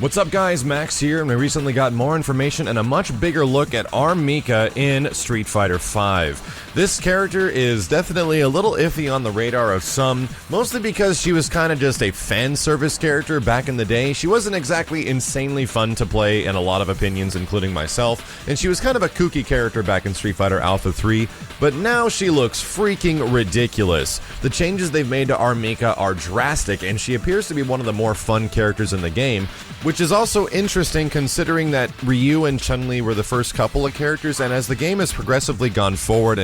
What's up guys, Max here, and we recently got more information and a much bigger look at our MIKA in Street Fighter V. This character is definitely a little iffy on the radar of some, mostly because she was kind of just a fan service character back in the day. She wasn't exactly insanely fun to play in a lot of opinions, including myself, and she was kind of a kooky character back in Street Fighter Alpha 3, but now she looks freaking ridiculous. The changes they've made to our MIKA are drastic, and she appears to be one of the more fun characters in the game, which is also interesting considering that Ryu and Chun-Li were the first couple of characters, and as the game has progressively gone forward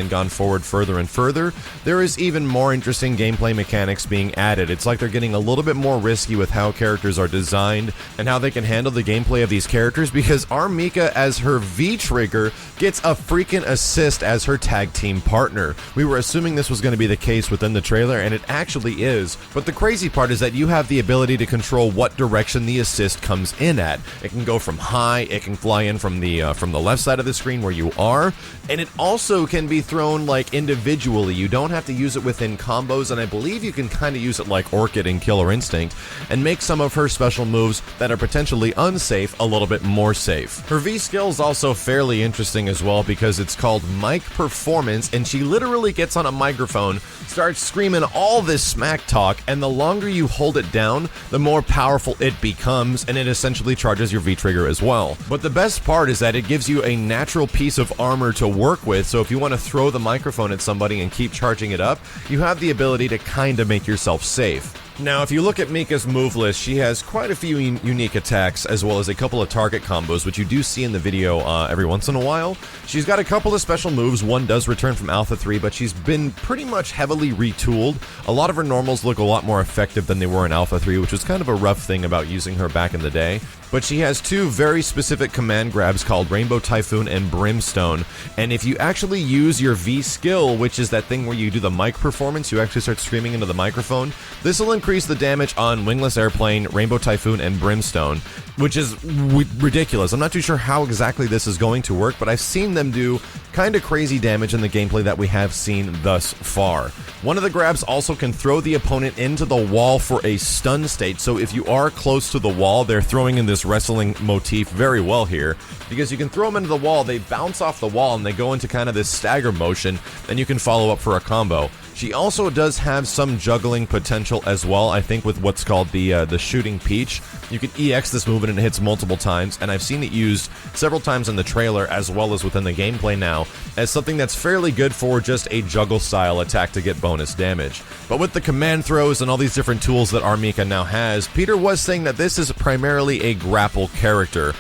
further and further, there is even more interesting gameplay mechanics being added. It's like they're getting a little bit more risky with how characters are designed and how they can handle the gameplay of these characters, because our MIKA as her V-trigger gets a freaking assist as her tag team partner. We were assuming this was going to be the case within the trailer, and it actually is, but the crazy part is that you have the ability to control what direction the assist comes in at. It can go from high, it can fly in from the left side of the screen where you are, and it also can be thrown like individually. You don't have to use it within combos, and I believe you can kind of use it like Orchid in Killer Instinct and make some of her special moves that are potentially unsafe a little bit more safe. Her V skill is also fairly interesting as well, because it's called Mic Performance, and she literally gets on a microphone, starts screaming all this smack talk, and the longer you hold it down, the more powerful it becomes, and it essentially charges your V-trigger as well. But the best part is that it gives you a natural piece of armor to work with, so if you want to throw the microphone at somebody and keep charging it up, you have the ability to kind of make yourself safe. Now, if you look at Mika's move list, she has quite a few unique attacks, as well as a couple of target combos, which you do see in the video every once in a while. She's got a couple of special moves. One does return from Alpha 3, but she's been pretty much heavily retooled. A lot of her normals look a lot more effective than they were in Alpha 3, which was kind of a rough thing about using her back in the day. But she has two very specific command grabs called Rainbow Typhoon and Brimstone, and if you actually use your V skill, which is that thing where you do the mic performance, you actually start screaming into the microphone, this will increase the damage on Wingless Airplane, Rainbow Typhoon, and Brimstone, which is ridiculous. I'm not too sure how exactly this is going to work, but I've seen them do kind of crazy damage in the gameplay that we have seen thus far. One of the grabs also can throw the opponent into the wall for a stun state, so if you are close to the wall, they're throwing in this wrestling motif very well here, because you can throw them into the wall, they bounce off the wall, and they go into kind of this stagger motion, and you can follow up for a combo. She also does have some juggling potential as well, I think, with what's called the shooting peach. You can EX this move and it hits multiple times, and I've seen it used several times in the trailer as well as within the gameplay now as something that's fairly good for just a juggle style attack to get bonus damage. But with the command throws and all these different tools that our MIKA now has, Peter was saying that this is primarily a grapple character.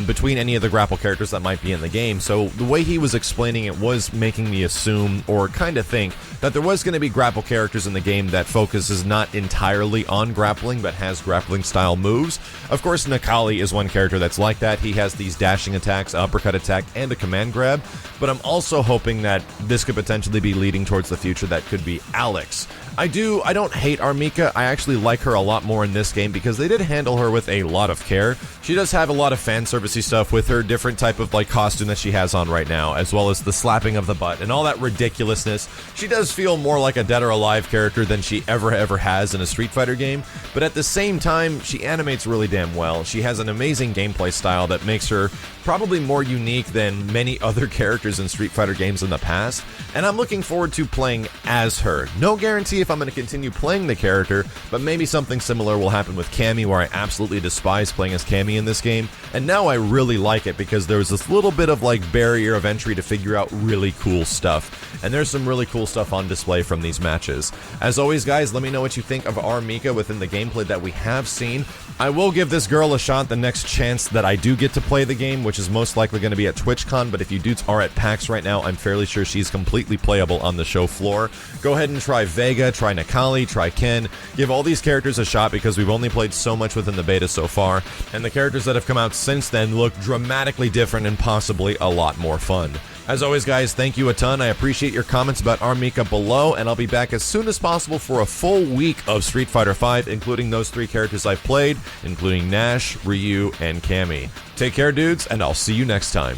Between any of the grapple characters that might be in the game. So the way he was explaining it was making me assume, or kind of think, that there was going to be grapple characters in the game that focuses not entirely on grappling, but has grappling style moves. Of course, Nakali is one character that's like that. He has these dashing attacks, uppercut attack, and a command grab. But I'm also hoping that this could potentially be leading towards the future that could be Alex. I don't hate our MIKA. I actually like her a lot more in this game because they did handle her with a lot of care. She does have a lot of fan servicey stuff with her different type of like costume that she has on right now, as well as the slapping of the butt and all that ridiculousness. She does feel more like a Dead or Alive character than she ever has in a Street Fighter game, but at the same time, she animates really damn well. She has an amazing gameplay style that makes her probably more unique than many other characters in Street Fighter games in the past, and I'm looking forward to playing as her. No guarantee if I'm going to continue playing the character, but maybe something similar will happen with Cammy, where I absolutely despise playing as Cammy in this game, and now I really like it because there's this little bit of like barrier of entry to figure out really cool stuff, and there's some really cool stuff on display from these matches. As always guys, let me know what you think of our MIKA within the gameplay that we have seen. I will give this girl a shot the next chance that I do get to play the game, which is most likely going to be at TwitchCon, but if you dudes are at PAX right now, I'm fairly sure she's completely playable on the show floor. Go ahead and try Vega, try Nakali, try Ken. Give all these characters a shot because we've only played so much within the beta so far, and the characters that have come out since then look dramatically different and possibly a lot more fun. As always guys, thank you a ton. I appreciate your comments about our MIKA below, and I'll be back as soon as possible for a full week of Street Fighter V, including those 3 characters I've played, including Nash, Ryu, and Cammy. Take care dudes, and I'll see you next time.